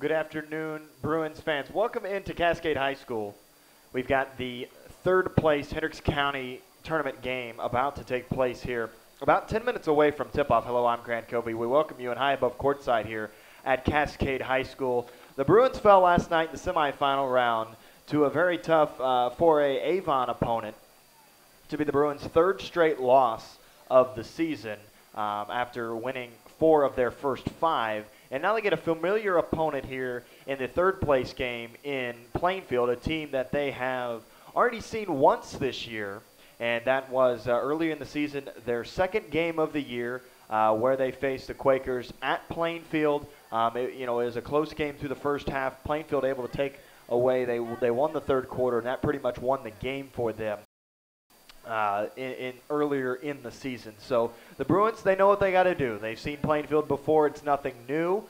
Good afternoon, Bruins fans. Welcome into Cascade High School. We've got the third place Hendricks County tournament game about to take place here, about 10 minutes away from tip-off. Hello, I'm Grant Covey. We welcome you in high above courtside here at Cascade High School. The Bruins fell last night in the semifinal round to a very tough 4A Avon opponent to be the Bruins' third straight loss of the season after winning 4 of their first 5. And now they get a familiar opponent here in the third place game in Plainfield, a team that they have already seen once this year, and that was earlier in the season, their second game of the year, where they faced the Quakers at Plainfield. It was a close game through the first half. Plainfield able to take away. They won the third quarter, and that pretty much won the game for them. Earlier in the season. So the Bruins, they know what they got to do. They've seen Plainfield before. It's nothing new.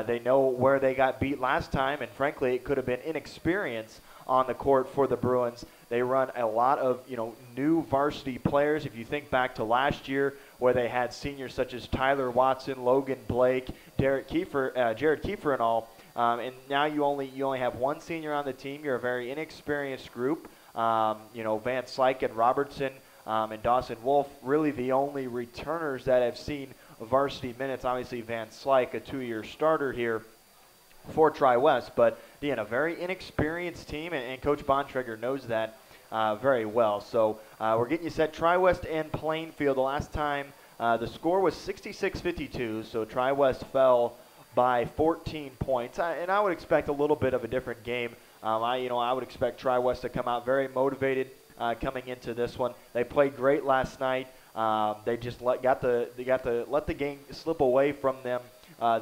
They know where they got beat last time, and frankly, it could have been inexperience on the court for the Bruins. They run a lot of new varsity players. If you think back to last year, where they had seniors such as Tyler Watson, Logan Blake, Jared Kiefer, and all. And now you only have one senior on the team. You're a very inexperienced group. Van Slyke and Robertson and Dawson Wolf, really the only returners that have seen varsity minutes. Obviously, Van Slyke, a 2-year starter here for Tri-West, but again, a very inexperienced team, and Coach Bontrager knows that very well. So we're getting you set. Tri-West and Plainfield, the last time the score was 66-52, so Tri-West fell by 14 points, and I would expect a little bit of a different game. I would expect Tri-West to come out very motivated coming into this one. They played great last night. They just got to let the game slip away from them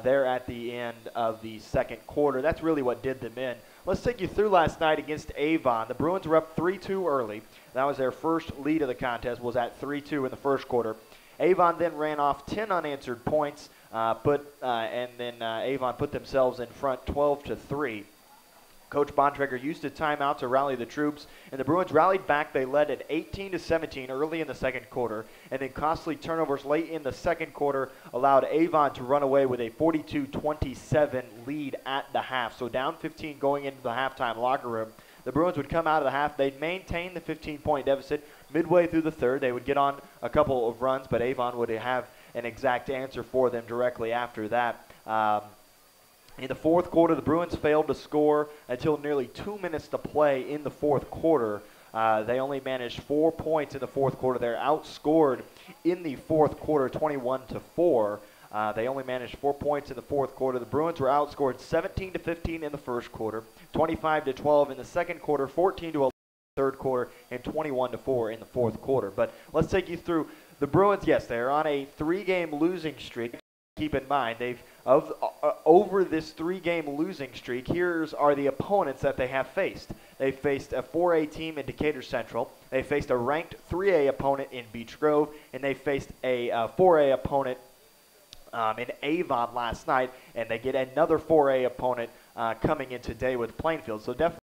there at the end of the second quarter. That's really what did them in. Let's take you through last night against Avon. The Bruins were up 3-2 early. That was their first lead of the contest, was at 3-2 in the first quarter. Avon then ran off 10 unanswered points, and then Avon put themselves in front 12-3. Coach Bontrager used a timeout to rally the troops, and the Bruins rallied back. They led at 18-17 early in the second quarter, and then costly turnovers late in the second quarter allowed Avon to run away with a 42-27 lead at the half. So down 15 going into the halftime locker room. The Bruins would come out of the half. They'd maintain the 15-point deficit. Midway through the third, they would get on a couple of runs, but Avon would have an exact answer for them directly after that. In the fourth quarter, the Bruins failed to score until nearly 2 minutes to play in the fourth quarter. They only managed 4 points in the fourth quarter. They're outscored in the fourth quarter 21-4. They only managed 4 points in the fourth quarter. The Bruins were outscored 17-15 in the first quarter, 25-12 in the second quarter, 14-11 in the third quarter, and 21-4 in the fourth quarter. But let's take you through the Bruins. Yes, they're on a 3-game losing streak. Keep in mind, over this 3-game losing streak, here are the opponents that they have faced. They faced a 4A team in Decatur Central. They faced a ranked 3A opponent in Beech Grove, and they faced a 4A opponent in Avon last night, and they get another 4A opponent coming in today with Plainfield. So definitely